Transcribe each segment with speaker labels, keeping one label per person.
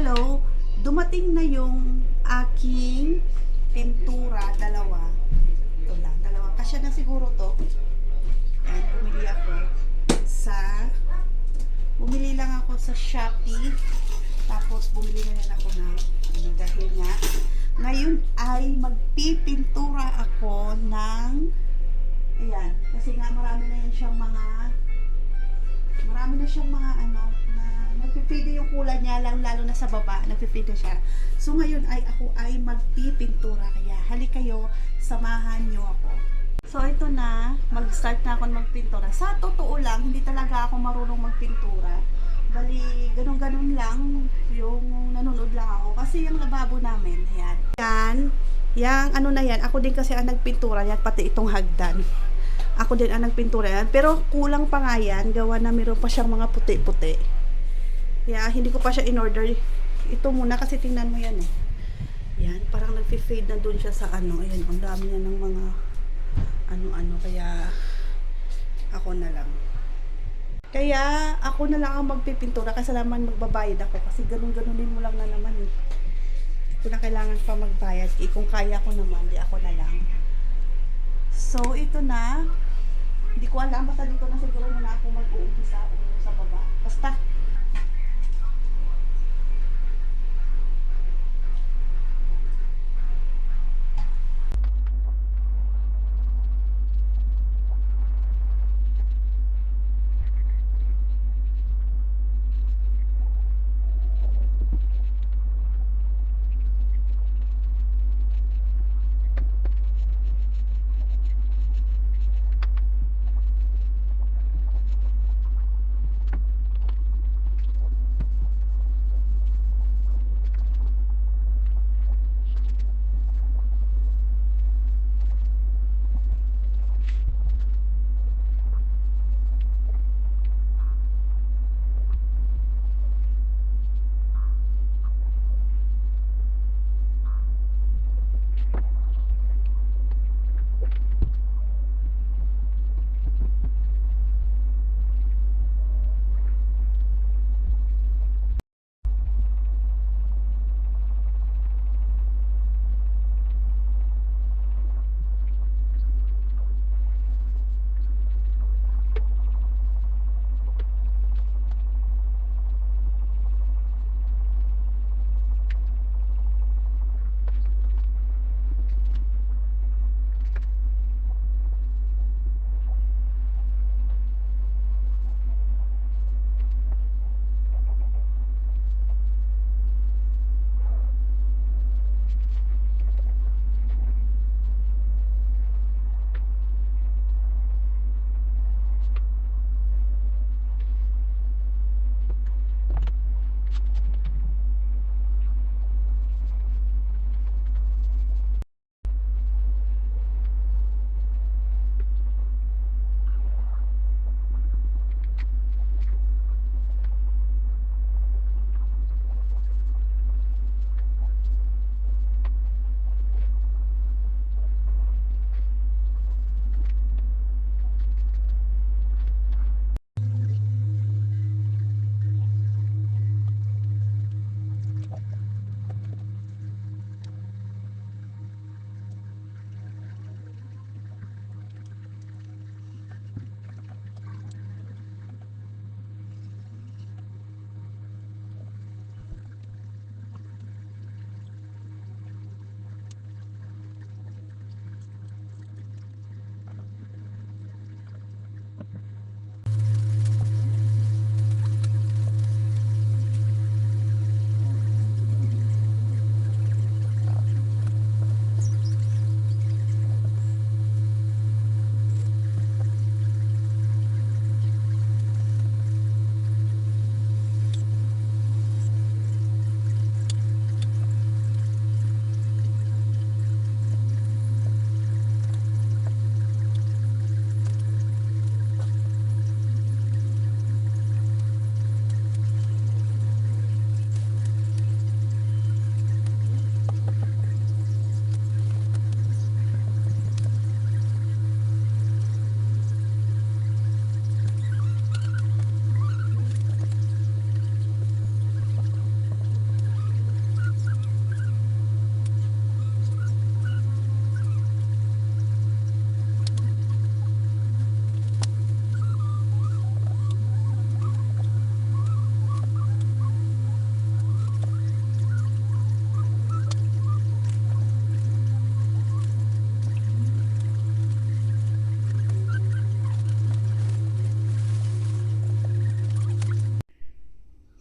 Speaker 1: Hello, dumating na yung aking pintura, dalawa. Ito lang, dalawa. Kasya na siguro to. Ayan, bumili lang ako sa Shopee. Tapos bumili na rin ako ng dahil nga ngayon ay magpipintura ako ng ayan, kasi nga marami na siyang mga na nagpipide yung kulay niya lang, lalo na sa baba, nagpipide siya. So ngayon ay ako ay magpipintura, kaya halik kayo, samahan niyo ako. So ito na, mag-start na ako magpintura. Sa totoo lang, hindi talaga ako marunong magpintura. Bali, ganun-ganun lang yung nanonood lang ako. Kasi yung lababo namin, ayan. Yang ano na yan, ako din kasi ang nagpintura yan, pati itong hagdan. Ako din ang nagpintura yan. Pero kulang pa nga yan, gawa na meron pa siyang mga puti-puti. Kaya hindi ko pa siya in-order. Ito muna kasi tingnan mo yan eh. Yan, parang nagfi-fade na dun siya sa ano. Ayan, ang dami niya ng mga ano-ano. Kaya ako na lang. Kaya ako na lang ang magpipintura kasi naman magbabayad ako. Kasi ganun-ganunin mo lang na naman eh. Hindi ko na kailangan pa magbayad. Kung kaya ko naman, di ako na lang. So, ito na. Hindi ko alam. Basta dito na siguro muna ako mag-uumpisa sa baba. Basta.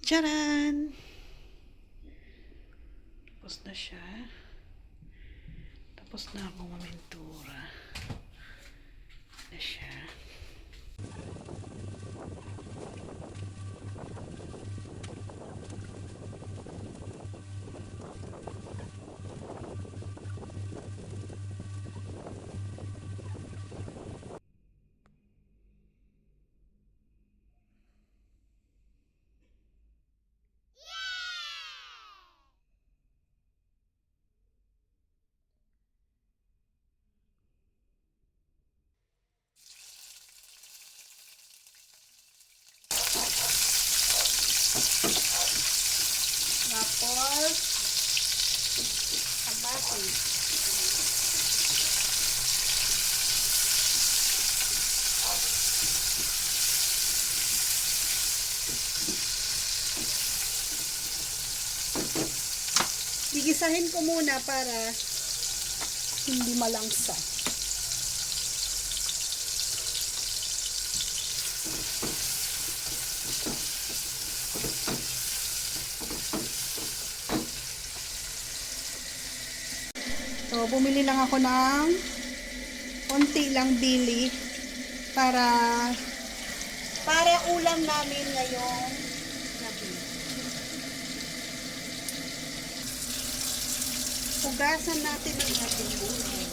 Speaker 1: Charan! Tapos na siya. Tapos na akong mamintura. Na siya. Tapos, kabati. Gigisahin ko muna para hindi malangsa. So, bumili lang ako ng konti lang bili para ulam namin ngayong gabi. Hugasan natin ang ating gulay.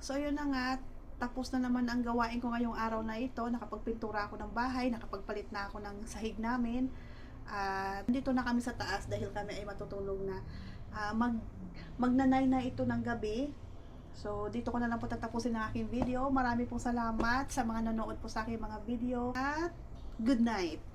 Speaker 1: So, yun na nga. Tapos na naman ang gawain ko ngayong araw na ito. Nakapagpintura ako ng bahay. Nakapagpalit na ako ng sahig namin. At dito na kami sa taas dahil kami ay matutulog na. Magnanay na ito ng gabi. So, dito ko na lang po tatapusin ang aking video. Marami pong salamat sa mga nanood po sa aking mga video. At good night!